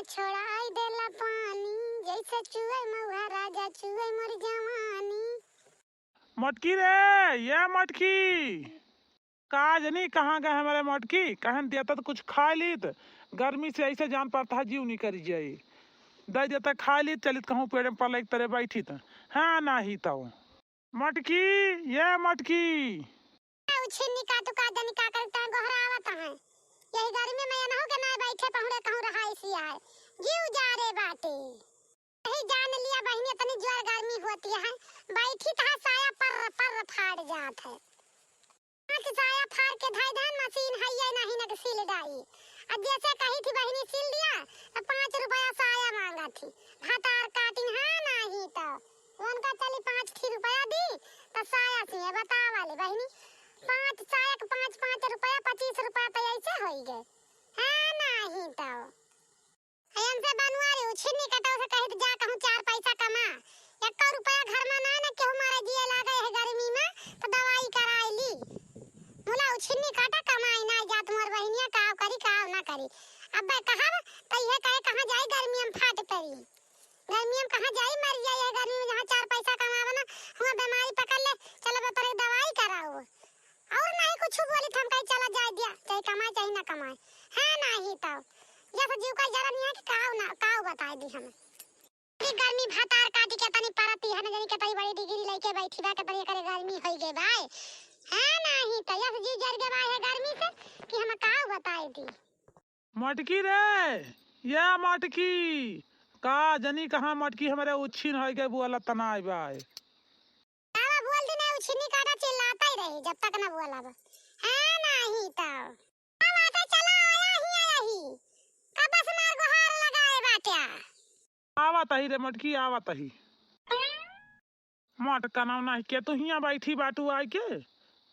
छोड़ाई देला पानी, जैसे चुए मऊहा राजा चुए मोर जवानी। मटकी रे, ये मटकी काज नहीं कहाँ गए हमारे मटकी? कहन देता तो कुछ खा लीत, गर्मी से ऐसे जान पड़ता है जीव नहीं करी जाये। दे देता खा लीत, चलित कहूँ पेड़ में पल तरह बैठी था। हाँ ना ही तो मटकी, ये मटकी उछिन्नी का तो का जनी का करता गोहरावत है। यही गर्मी में ना हो के ना बैठे पहुड़े कहूँ रहा इसी है। जीव जा रे बाटे। यही जान लिया बहनी तनी जोर गर्मी होती है। बैठी था साया पर फाड़ जात है। हाथ साया फाड़ के धाई धान मशीन है ये नहीं ना सिल डाई। अब जैसे कही थी बहनी सिल दिया तो 5 रुपया साया मांगा थी। भातार काटिन है नहीं तो उनका चली 5 रुपया दी तो साया सी है बता वाले बहनी 5 साया के 5 रुपया 25 रुपया तो ऐसे हो गए है नहीं तो हमसे बनवा रे छिन्नी कटाव से कही जा कहूं 4 पैसा कमा 1 रुपया घर में ना ना केहू मारे जिए लागे है गर्मी में तो दवाई कराई ली बोला छिन्नी काटा कमाई ना जा तुम्हार बहनिया काव करी काव ना करी अब कहब तो ये कहे कहां जाई गर्मी में फाट पड़ी गर्मी में कहां जाई मर जाई गर्मी में जहां 4 पैसा कमावे ना हुआ बीमारी पकड़ ले चलो बे पर दवाई कराओ और नहीं कुछ बोली थम कहीं चला जाए दिया चाहे कमाए चाहे ना कमाए है नहीं तो जैसे जीव का जरा नहीं है कि काव बता दी हमें कि गर्मी भातार काटी के तनी परती है ना जनी के तई बड़ी डिग्री लेके बैठी बा के तनी करे गर्मी होई गे भाई है नहीं तो जैसे जीव जर के भाई है गर्मी से कि हमें काव बताई दी मटकी रे, ये मटकी का जनी कहाँ मटकी हमारे उछिन हो गए बुआला तनाई बाय आवा बोल दी ना उछिनी काटा चिल्लाता ही रही जब तक ना बोला बा है नहीं तो आवा तो चला आया ही कब बस मार गुहार लगाए बाट्या आवत ही रे मटकी आवत ही मटका नाव नहीं के तू हिया बैठी बाटू आई के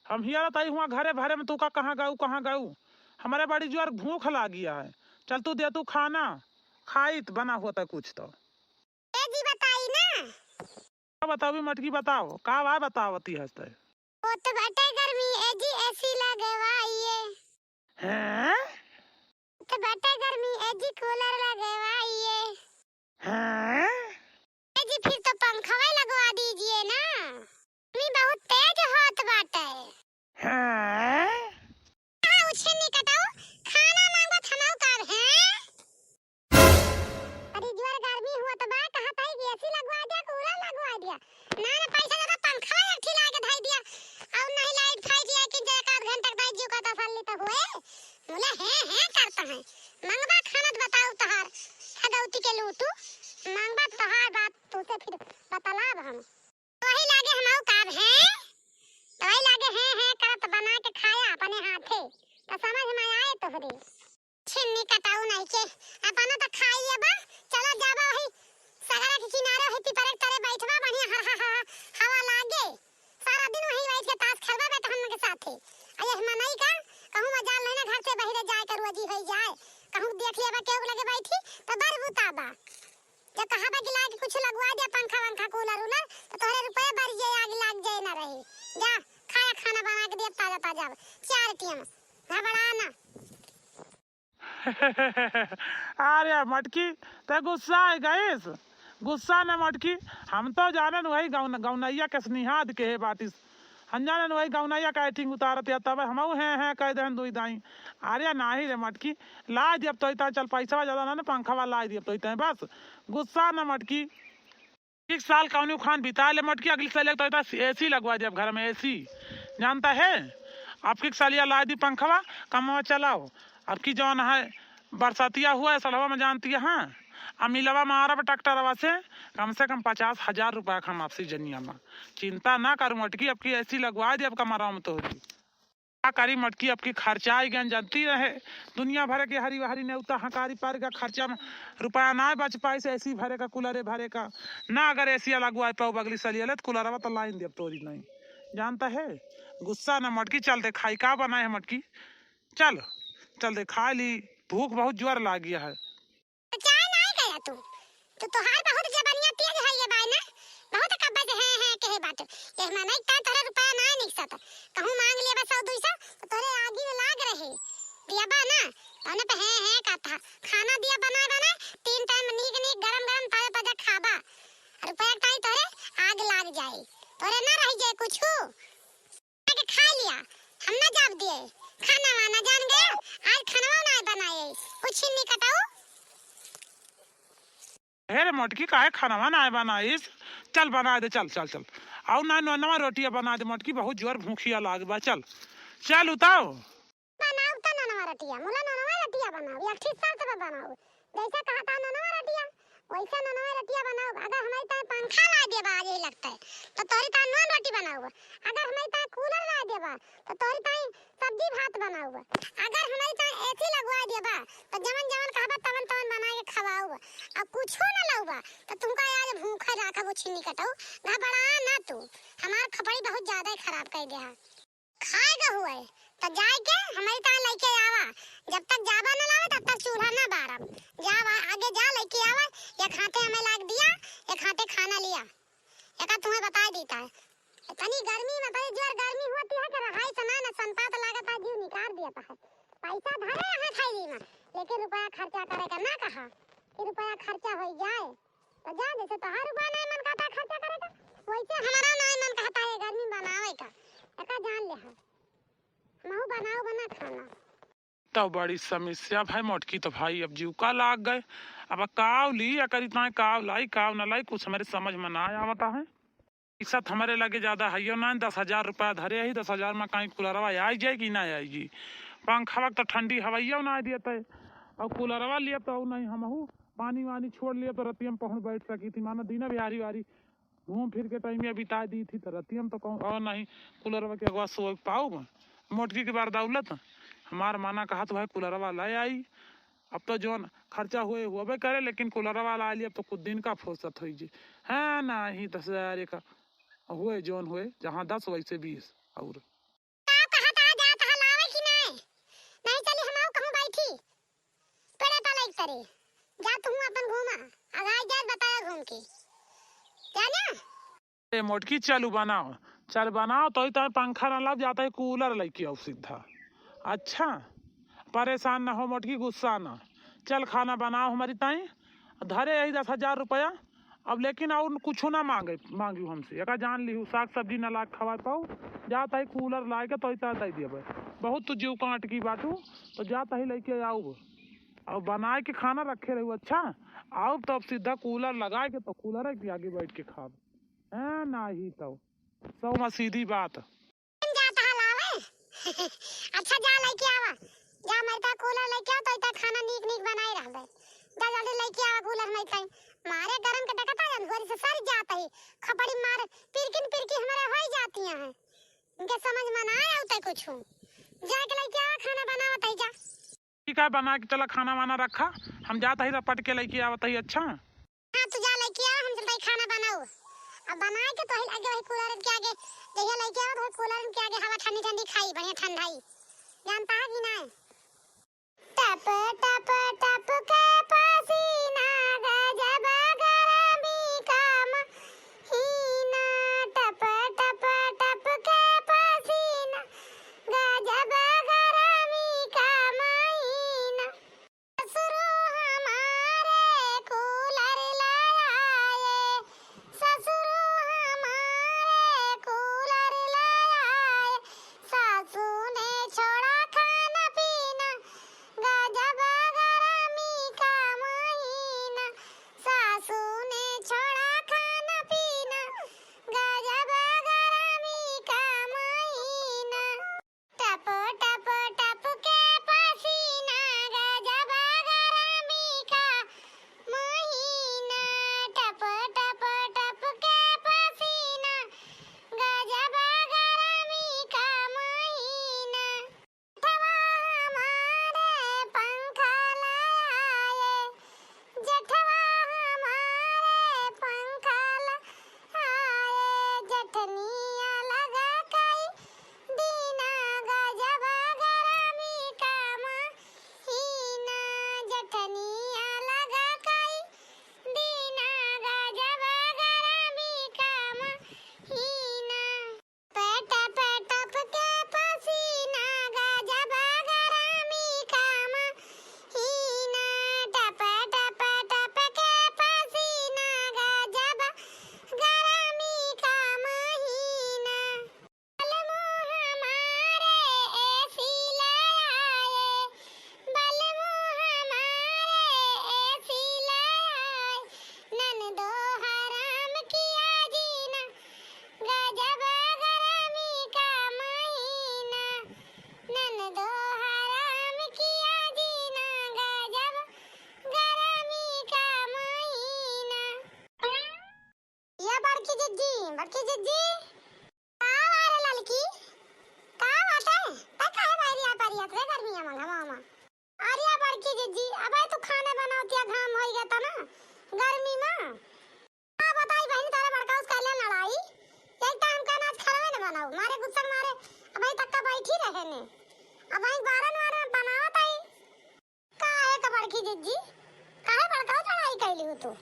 हम हिया ताई हुआ घरे भरे में तू का कहाँ गाऊ हमारे बड़ी जोर भूख लागिया है। चल तू दे तू खाना खाइत बना होता कुछ तो ए जी बताई ना बताओ मटकी बताओ का बा बतावती हंसते वो तो बटे गर्मी ए जी एसी लगवाइए हैं तो बटे गर्मी ए जी कूलर लगवाइए हैं ए जी फिर तो पंखा लगवा दीजिए ना मी बहुत तेज होत बाटे हैं उछे नहीं कटाओ खाना मांगो थमाओ कब है अरे जोर गर्मी हुआ तो बा कहां पाई कि एसी लगवा दिया कूलर लगवा दिया ना ना पैसा ज्यादा पंखा एक ठिला के धाई दिया और नहीं लाइट फाइट या कि एक आध घंटा तक दाई जो का तसल्ली तो हुए बोला है करता है मंगवा खाना तो बताओ तहार खदौती के लूटू मंगवा तहार बात तो से फिर बतलाब हम वही लागे हमाऊ काब है वही लागे है करत बना के खाया अपने हाथे तो समझ में आए तो रे छिन्नी कटाऊ नहीं के अपना तो खाइए बा चलो जाबा वही सगरा के किनारे होती पर एक तरह बैठवा बढ़िया हवा लागे सारा दिन वही बैठ के ताश खेलबा बेटा हम के साथे अये हम नहीं का कहूं मजाल नहीं ना घर से बाहर जाए कर रोजी होई जाए कहूं देख लेबा केहू लगे बैठी तो बर बुताबा जब कहाबा कि लाके कुछ लगवा दे पंखा वंखा कूलर उलर तो तोरे रुपए बर जाए आग लाग जाए ना रही जा खाया खाना बना के दे ताजा ताजा 4 टीम घबराना अरे मटकी ते गुस्सा है गैस गुस्सा न मटकी हम तो जानन वही गौनैया के स्नेहाद के है बाटिस हम जानन वही गौनैया का एटिंग उतारत या तब हम हैं कह देहन दुई दाई अरे नाही रे मटकी ला दियब तो इतना चल पैसा ज्यादा ना पंखा ला दियब तो इतना बस गुस्सा न मटकी एक साल कौन खान बिता ले मटकी अगले साल तो एसी लगवा दियब घर में एसी जानता है आपकी सालिया ला दी पंखवा कमवा चलाओ अब की जौन है बरसातिया हुआ है सलवा में जानती है हाँ अमिलवा मारा ट्रैक्टरवा से कम 50,000 रुपया हम आपसी जनिया में चिंता ना करूँ मटकी अब की ऐसी लगवा दे अब कमरा में तो होगी क्या करी मटकी अब की खर्चा आई गन जानती रहे दुनिया भरे के हरी हरी नेवता हकारी पार का खर्चा में रुपया ना बच पाए से ऐसी भरे का कूलर भरे का ना अगर ऐसी लगवाए पाओ बगली सलिया तो कूलरवा तो लाइन दे तोरी नहीं जानता है गुस्सा ना मटकी चल दे खाई का बनाए है मटकी चल चल दे खा ली भूख बहुत जोर लाग गया है चाय नहीं गया तू तो हार बहुत जबनिया तेज है ये बाय ना बहुत कब्बत है कहे बात ये मैं नहीं ता तेरे रुपया ना निकसत कहूं मांग ले बस 100 200 तो तोरे आगे में लाग रहे दिया बा ना तने पे है का था खाना दिया बना हे रे मोटकी काहे खाना बनाए बनाइस चल बना दे चल चल चल आओ ना नवा रोटियां बना दे मोटकी बहुत जोर भूखिया लाग बा चल चल उताओ बनाओ तो ननवा रटिया मोला ननवा रटिया बनाओ या ठीक साथ में बनाओ जैसे कहा था ननवा रटिया वैसा ननवा रटिया बनाओ अगर हमारे ताए पंखा ला दे बा यही लगता है तो तोरी ताए नॉन रोटी बनाओ अगर हमारे ताए कूलर ला दे बा तो तोरी ताए सब्जी भात बनाओ अगर हमारे ताए एसी लगवा दे बा तो जमन जमन कहबा तवन तवन बना के खवाओ अब कुछो ना लाऊबा तो तुमका आज भूखा राखा वो छिन्नी कटाओ घबरा ना तू हमार खपड़ी बहुत ज्यादा खराब कर दे खाएगा हुआ है तो जाए के हमारी ताए लेके आवा जब तक जाबा ना लावे तब तक चूल्हा ना बारम जा आगे जा लेके आवा एक हाथे हमें लाग दिया एक हाथे खाना लिया एक तुम्हें बता देता है इतनी गर्मी में बड़ी जोर गर्मी होती है कि रहाई सना न संपात लागत है जीव निकाल दिया है पैसा धरे है थैली में लेकिन रुपया खर्चा करेगा ना कहा कि रुपया खर्चा हो जाए तो जा जैसे तोहार रुपया नहीं मन करता खर्चा करेगा वैसे हमारा नहीं मन कहता है गर्मी बनावे का एका जान ले है महू बनाओ बना खाना तो बड़ी समस्या भाई मोटकी तो भाई अब जीवका लाग गए अब काव ली या करी ताए काव लाई काव न लाई कुछ हमारे समझ में ना आवता है पैसा हमारे लगे ज्यादा है ना 10,000 रुपया धरे ही 10,000 में कहीं कूलरवा आई जाए कि ना आएगी पंखा तो ठंडी हवैया ना दिए और कूलरवा लिए तो नहीं हम पानी वानी छोड़ लिए तो रतियम पहुँच बैठ सकी थी माना दीना बिहारी वारी घूम फिर के टाइम में बिता दी थी तो रतियम तो कहूँ और नहीं कूलरवा के अगवा सो पाऊ मोटकी के बार दौलत हमार माना कहा तो भाई कूलरवा लाई आई अब तो जो खर्चा हुए करे लेकिन कूलरवा ला लिया तो कुछ दिन का फुर्सत हुई जी है ना ही 10,000 का हुए जोन हुए जहाँ 10 वैसे 20 और मोटकी चलू बनाओ चल बनाओ तो ही पंखा ना लग जाता है कूलर लेके आओ सीधा अच्छा परेशान ना हो मोटकी गुस्सा ना चल खाना बनाओ हमारी ताई धरे यही 10,000 रुपया अब लेकिन और कुछ ना मांगी हमसे एक जान ली साग सब्जी ना ला खवा पाऊ जाता ही कूलर ला के तो दे दिए बहुत तो जीव काट की बाटू तो जाता ही लेके आओ और बना के खाना रखे रहो अच्छा आओ तो अब सीधा कूलर लगा के तो कूलर है कि आगे बैठ के खा है ना ही तो सौ में सीधी बात अच्छा जा लेके आवा जा मरता कूलर लेके आ तो इतना खाना नीक नीक बनाए रहबे जा जल्दी लेके आवा कूलर में ताई मारे गरम के डकता है घर से सर जाता है खपड़ी मार पिरकिन हमारे हो जाती हैं इनके समझ में ना आया उते कुछ जा के लेके आवा खाना बनावत है जा ठीक है बना के चला खाना वाना रखा हम जाता ही रपट के लेके आवत है अच्छा हां तू जा लेके आ हम जल्दी खाना बनाओ अब बना के तो आगे कूलर के आगे जहिया लेके आओ तो कूलर के आगे हवा ठंडी ठंडी खाई बढ़िया ठंडाई जानता है कि नहीं टप टप टप के पसीना गजब गरमी का महीना टप टप टप के पसीना गजब गरमी का महीना ससुर हमारे कूलर लाए ससुर हमारे कूलर लाए सासू ने छोड़ा खाना पीना गजब बड़की जिज्जी का वारे ललकी का बात है ता काहे बाहर आ पारी रे गर्मी में मामा अरे बड़की जिज्जी अब तू खाने बनावतिया घाम होई गया था ना गर्मी में का बताई बहन तारा बड़का उस कहले लड़ाई एक टाइम का नाच खावे न बनाऊ मारे गुस्सा मारे अब तक का बैठी रहे ने अब बारन वार बनावत आई काहे का बड़की जिज्जी काहे बड़का लड़ाई कैली हो तू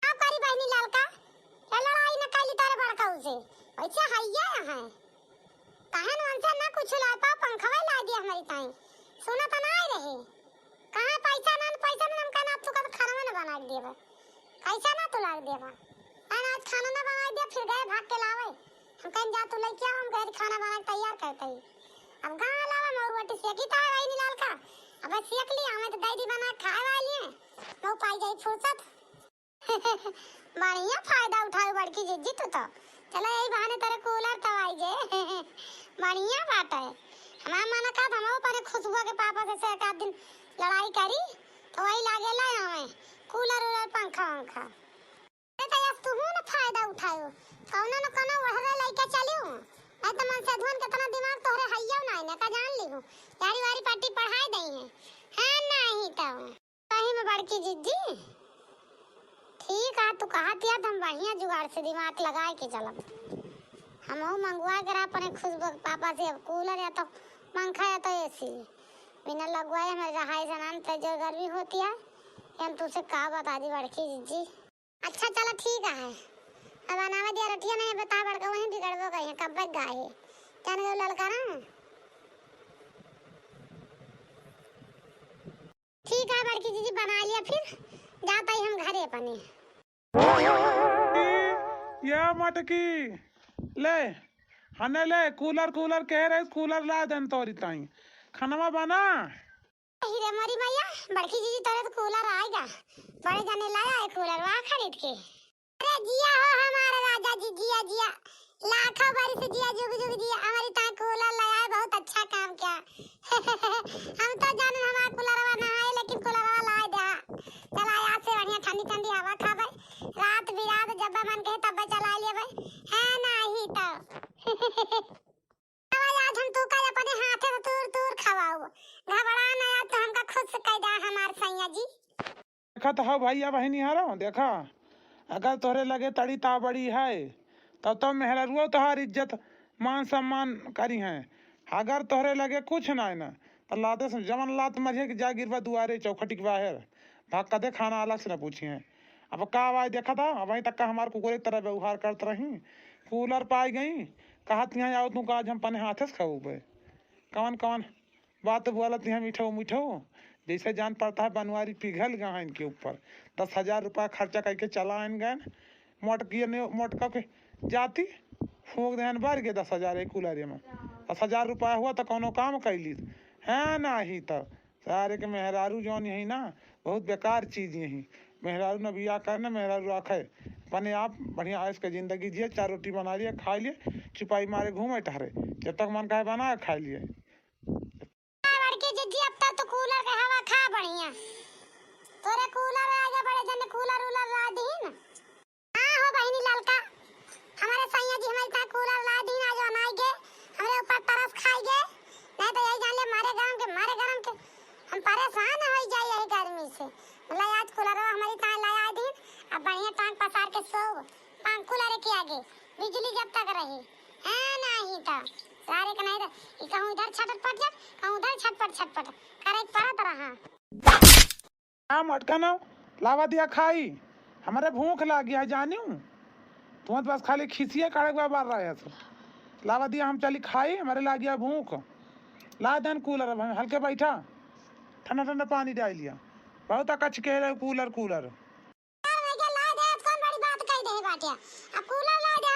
आप करी बहनी ललका ये लड़ाई न कैली तारे बड़का से ऐसे हैया है काहे न उनसे ना कुछ ला पा पंखवा ला दिया हमारी ताई सुना तो ना आई रहे कहां पैसा में हम कहना तू का खाना ना बना देबे कैसा ना तू लाग देबा आज खाना ना बना दे फिर गए भाग के लावे हम कहीं जा तू लेके आओ हम घर खाना बना के तैयार करते ही अब गांव लावा मोर रोटी सेकी ता आई नी लाल का अब सेक ली हमें तो दही बना खाए वाली है तो पाई जाई फुर्सत बढ़िया फायदा उठाओ बड़की जिज्जी तू तो चलो यही बहाने तेरे कूलर तो आई जे बढ़िया बात है हमारा मन का हम पर खुशबू के पापा से एक दिन लड़ाई करी तो वही लागे ला हमें कूलर उलर पंखा तो यार तू ना फायदा उठायो कौनो न कोनो वहरे लेके चलियो नहीं तो मन से धुन कितना दिमाग तोहरे हैया ना का जान लीहू यारी वारी पार्टी पढ़ाई दई है नहीं तो कहीं में बड़की जिज्जी ठीक है तू कहत या हम बढ़िया जुगाड़ से दिमाग लगाए के चलब हम मंगवा कर अपने खुशबू पापा से कूलर या तो पंखा या तो एसी बिना लगवाए हमें रहाई जनान पे जो गर्मी होती है हम तुझसे का बता दी बड़की जिज्जी अच्छा चलो ठीक है अब बनावा दिया रोटियां नहीं बता बड़का वहीं बिगड़बो गई है कब तक गाए जान गए लड़का ना ठीक है बड़की जिज्जी बना लिया फिर जाता ही हम घरे अपने या मटकी ले हने ले कूलर कह रहे कूलर ला देन तोरी ताई खाना बना हीरे मोरी मैया बड़की जीजी तोरे तो कूलर आएगा बड़े जाने लाया है कूलर वहां खरीद के अरे जिया हो हमारा राजा जी जिया जिया लाखों बारी से जिया जुग जुग जिया हमारी ता कूलर लाया है बहुत अच्छा काम किया हम तो जाने हमारा कूलरवा ना है लेकिन कूलरवा लाए दे चला आज से बढ़िया ठंडी ठंडी हवा खाबे रात बिरात जब मन कहे तब चला लेबे है नहीं तो आज हम तू का अपने हाथे से तूर तूर खवाओ घबरा ना तो हमका खुद से कह दा हमार सैया जी देखा तो हो भैया बहनी हारो देखा अगर तोरे लगे तड़ी ता बड़ी है तब तो मेहरुआ तोहार इज्जत मान सम्मान करी है अगर तोहरे लगे कुछ ना है ना तो लाते से जमन लात मरिए कि जा गिरवा दुआरे चौखटी के बाहर भाग कदे खाना अलग से न पूछी है अब का आवाज देखा था अब वहीं तक का हमारे कुकुरे तरह व्यवहार करते रही कूलर पाई गई कहत यहाँ आओ तू का आज हम अपने हाथे से खाऊबे कौन कौन बात बोलत यहाँ मीठो मीठो जैसे जान पड़ता है बनवारी पिघल गया है इनके ऊपर 10,000 रुपया खर्चा करके चला इन गए मोटका के जाती फूक देन भर के 10,000 एक कूलर में 10,000 रुपया हुआ तो कोनो काम कैली है ना ही तो सारे के मेहरारू जौन यही ना बहुत बेकार चीज यही मेहरारू न बिया करना मेहरारू रखे अपने आप बढ़िया आयस के जिंदगी जिए 4 रोटी बना लिए खा लिए चिपाई मारे घूमे टहरे जब तक मन का बना खा लिए लड़के जिज्जी अब तक तो कूलर का हवा खा बढ़िया तोरे कूलर आगे बड़े जन कूलर उलर ला दीन हां हो बहनी ललका हमारे सैया जी हमारे ता कूलर ला दीन आज बनाई के हमरे ऊपर तरस खाई गए नहीं तो यही जान ले मारे गरम के हम परेशान हो जाए यही गर्मी से मतलब आज कूलर हमारी ता लाया दीन अब बढ़िया टांग पसार के सो पंख कूलर के आगे बिजली जब तक रही है नहीं तो सारे का नहीं तो कहूं इधर छटपट जा कहूं उधर छटपट करे पड़त रहा हाँ मटका ना लावा दिया खाई हमारे भूख लगी है जानी तुम बस खाली खिसिए काढ़े बार रहे थे लावा दिया हम चली खाई हमारे ला गया भूख ला देन कूलर अब हल्के बैठा ठंडा ठंडा पानी डाल लिया बहुत कच कह रहे कूलर कूलर अब कूलर ला दे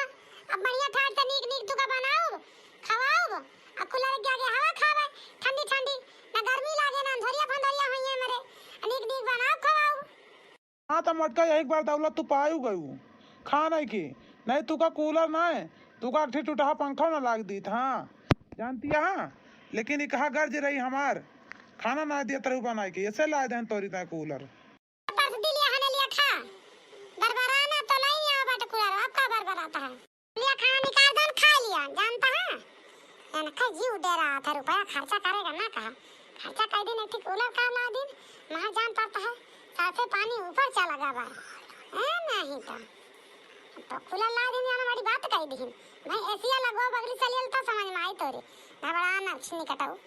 अब बढ़िया ठाट से नीक तू का बनाओ खवाओ अब कूलर के आगे हवा खावे ठंडी ठंडी ना गर्मी लागे ना अंधरिया फंदरिया होइए मरे नीक बनाओ खवाओ हाँ तो मटका एक बार दौलत तू पायू गयू खा नहीं की नहीं तू का कूलर ना है तू का ठीक टूटा पंखा ना लाग दी था जानती है लेकिन कहा गर्ज रही हमार खाना ना दिया तरह बनाई के ऐसे ला दे तोरी ता कूलर दिलिया हने लिया खा बरबराना तो नहीं है बट कूलर आपका बरबराता है तनखा जीव दे रहा था, रुपया खर्चा करेगा ना कहा, खर्चा कर दिन एक कूलर का ला दिन महा जान पड़ता है, साथे पानी ऊपर चला गया है नहीं तो कूलर ला दिन यार हमारी बात कही दिन भाई एसिया लगवा बगरी चलियल तो समझ में आई तोरे ना बड़ा ना छिनी कटाऊ।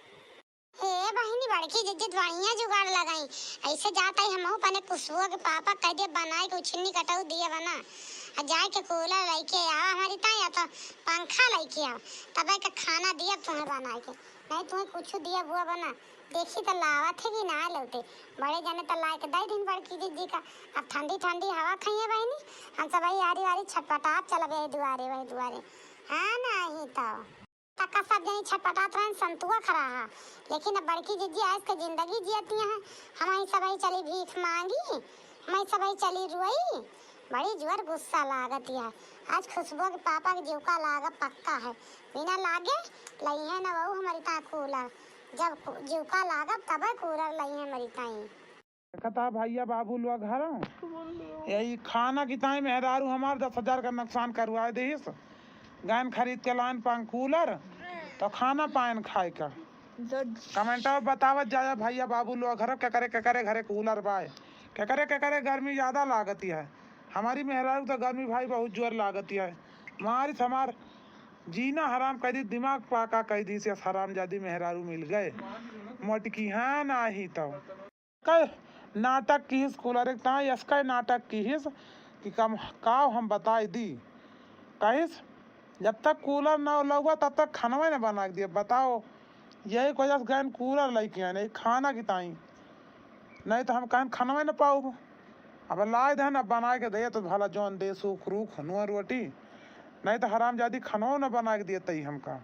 हे बहिनी बड़की जिज्जत बढ़िया जुगाड़ लगाई, ऐसे जाता ही हम पने पुष्पो के पापा कह दे बनाए के छिन्नी कटाऊ दिए बना आ जाए के कूलर लेके आवा हमारी ता या तो पंखा लेके आओ तब का खाना दिया तुम्हें बना के, नहीं तुम्हें कुछ दिया बुआ बना देखी तो लावत है कि ना लौटे बड़े जाने तो ला के दई दिन बड़की दीदी का। अब ठंडी ठंडी हवा खाइए बहनी हम सब भाई यारी वारी छटपटात चला गए दुआरे वही दुआरे हाँ नहीं तो तका सब जनी छटपटात रहे संतुआ खरा है, लेकिन अब बड़की दीदी आज के जिंदगी जियती हैं, हमारी सब चली भीख मांगी हमारी सब चली रुई बड़ी जोर गुस्सा लागत है। आज खुशबू के पापा के जीवका लागा पक्का है, बिना लागे लई है ना बहू हमारी ता कूलर, जब जीवका लागा तब कूलर लई है हमारी ताई। कहता भैया बाबू लोग घर यही खाना की ताई मेहरारू हमार 10,000 का नुकसान करवा दीस, गैन खरीद के लाइन पान कूलर तो खाना पान खाए का कमेंट में बतावत जाया भैया बाबू लोग घर क्या करे घरे कूलर बाय क्या करे गर्मी ज्यादा लागती है, हमारी मेहरारू तो गर्मी भाई बहुत जोर लागती है, हमारी हमार जीना हराम कर दी दिमाग पाका कर दी से हराम जादी मेहरारू मिल गए मोटकी हाँ ना ही तो कल नाटक की हिस कूलर एक ता यसका नाटक की हिस कि कम काव हम बताई दी कहिस जब तक कूलर ना लगा तब तक खाना ना बना दिया बताओ, यही वजह से गए कूलर लेके आए नहीं खाना की ताई नहीं तो हम कहीं खाना ना पाऊ, अब लाए थे ना बना के दे तो भला जौन दे सूख रूख हनुआ रोटी नहीं तो हराम जादी खाना ना बना के दिए तई हमका।